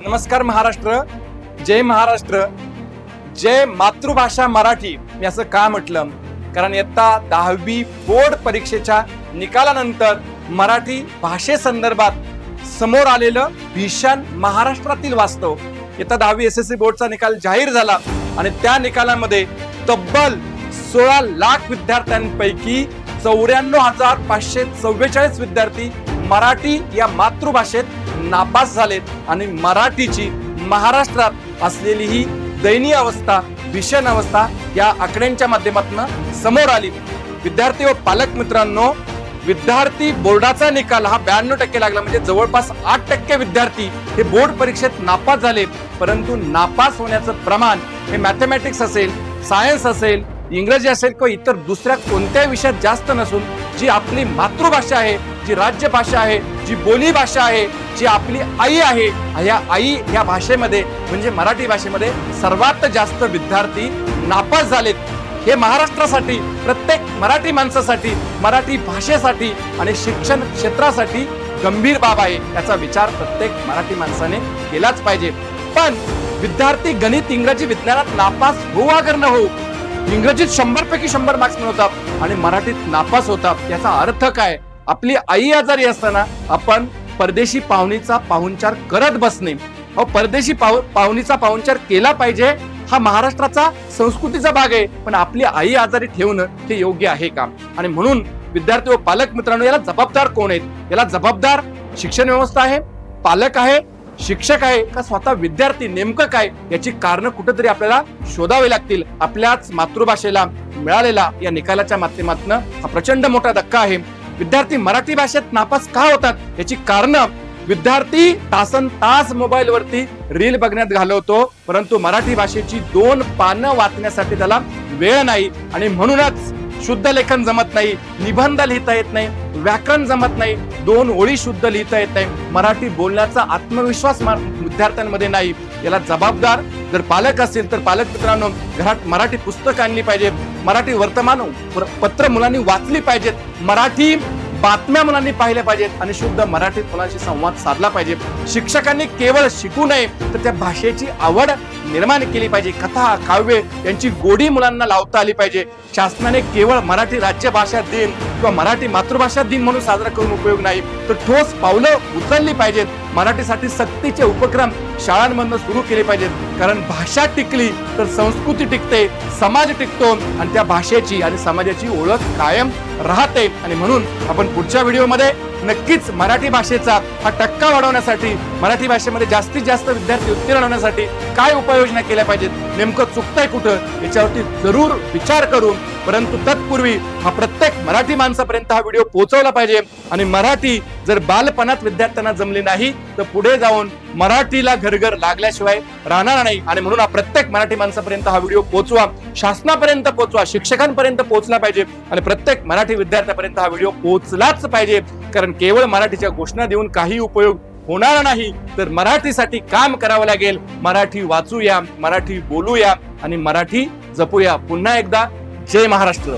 नमस्कार महाराष्ट्र, जय महाराष्ट्र, जय मातृभाषा मराठी. मी असं का म्हटलं, कारण इयत्ता 10वी बोर्ड परीक्षेच्या निकालानंतर मराठी भाषेसंदर्भात समोर आलेलं भीषण महाराष्ट्रातील वास्तव. इयत्ता 10वी SSC बोर्डचा निकाल जाहीर झाला आणि त्या निकालामध्ये तब्बल 16 लाख विद्यार्थ्यांपैकी 94,544 विद्यार्थी मराठी या मातृभाषेत नापास झालेत आणि मराठीची महाराष्ट्रात असलेली ही दयनीय अवस्था, भीषण अवस्था या आकड्यांच्या माध्यमातून समोर आली. विद्यार्थी व पालक मित्रांनो, विद्यार्थी बोर्डाचा निकाल हा 92% लागला, म्हणजे जवळपास 8% विद्यार्थी हे बोर्ड परीक्षेत नापास झाले. परंतु नापास होण्याचं प्रमाण हे मॅथमॅटिक्स असेल, सायन्स असेल, इंग्रजी असेल किंवा इतर दुसऱ्या कोणत्याही विषयात जास्त नसून जी आपली मातृभाषा आहे, जी राज्यभाषा आहे, जी बोली भाषा आहे, जी आपली आई आहे, या आई या भाषेमध्ये म्हणजे मराठी भाषेमध्ये सर्वात जास्त विद्यार्थी नापास झालेत. हे महाराष्ट्रासाठी, प्रत्येक मराठी माणसासाठी, मराठी भाषेसाठी आणि शिक्षण क्षेत्रासाठी गंभीर बाब आहे. याचा विचार प्रत्येक मराठी माणसाने केलाच पाहिजे. पण विद्यार्थी गणित, इंग्रजी, विज्ञानात नापास होऊ अगर न होऊ, इंग्रजीत 100 पैकी 100 मार्क्स मिळवतात आणि मराठीत नापास होतात, याचा अर्थ काय? आपली आई आजारी असताना आपण परदेशी पाहुणीचा पाहुणचार करत बसणे. परदेशी पाहुणीचा पाहुणचार केला पाहिजे, हा महाराष्ट्राचा संस्कृतीचा भाग आहे. पण आपली आई आजारी ठेवणं हे योग्य आहे का? आणि म्हणून विद्यार्थी व पालक मित्रांनो, याला जबाबदार कोण आहेत? याला जबाबदार शिक्षण व्यवस्था आहे, पालक आहे, शिक्षक आहे का स्वतः विद्यार्थी? नेमकं काय? याची कारण कुठेतरी आपल्याला शोधावी लागतील. आपल्याच मातृभाषेला मिळालेला या निकालाच्या माध्यमातून हा प्रचंड मोठा धक्का आहे. विद्यार्थी मराठी भाषेत नापास का होतात याची कारण, विद्यार्थी तासन तास मोबाईल वरती रील बघण्यात घालवतो, परंतु मराठी भाषेची 2 पानं वाचण्यासाठी त्याला वेळ नाही आणि म्हणूनच शुद्ध लेखन जमत नाही, निबंध लिहिता येत नाही, व्याकरण जमत नाही, 2 ओळी शुद्ध लिहिता येत नाही, मराठी बोलण्याचा आत्मविश्वास विद्यार्थ्यांमध्ये नाही. याला जबाबदार जर पालक असेल तर पालक मित्रांनो, घरात मराठी पुस्तक आणली पाहिजे, मराठी वर्तमान पत्र मुलांनी वाचली पाहिजेत, मराठी बातम्या मुलांनी पाहिल्या पाहिजेत आणि शुद्ध मराठीत मुलांशी संवाद साधला पाहिजे. शिक्षकांनी केवळ शिकू नये तर त्या भाषेची आवड निर्माण केली पाहिजे. कथा, काव्य यांची गोडी मुलांना लावता आली पाहिजे. शासनाने केवळ मराठी राज्य भाषा दिन किंवा मराठी मातृभाषा दिन म्हणून साजरा करून उपयोग नाही, तर ठोस पावलं उचलली पाहिजेत. मराठीसाठी सक्तीचे उपक्रम शाळांमधून सुरू केले पाहिजेत. कारण भाषा टिकली तर संस्कृती टिकते, समाज टिकतो आणि त्या भाषेची आणि समाजाची ओळख कायम राहते. आणि म्हणून आपण पुढच्या व्हिडिओमध्ये नक्कीच मराठी भाषेचा हा टक्का वाढवण्यासाठी, मराठी भाषेमध्ये जास्तीत जास्त विद्यार्थी उत्तीर्ण होण्यासाठी काय उपाययोजना केल्या पाहिजेत, नेमकं चुकतंय कुठं याच्यावरती जरूर विचार करू. परंतु तत्पूर्वी हा प्रत्येक मराठी माणसापर्यंत हा व्हिडिओ पोहोचवला पाहिजे. आणि मराठी जर बालपणात विद्यार्थ्यांना जमली नाही तर पुढे जाऊन मराठीला घरघर लागल्याशिवाय राहणार नाही. आणि म्हणून हा प्रत्येक मराठी माणसापर्यंत हा व्हिडिओ पोहोचवा, शासनापर्यंत पोहोचवा, शिक्षकांपर्यंत पोहोचला पाहिजे आणि प्रत्येक मराठी विद्यार्थ्यापर्यंत हा व्हिडिओ पोहोचलाच पाहिजे. कारण केवळ मराठीच्या घोषणा देऊन काही उपयोग होणार नाही, तर मराठीसाठी काम करावं लागेल. मराठी वाचूया, मराठी बोलूया आणि मराठी जपूया. पुन्हा एकदा जय महाराष्ट्र.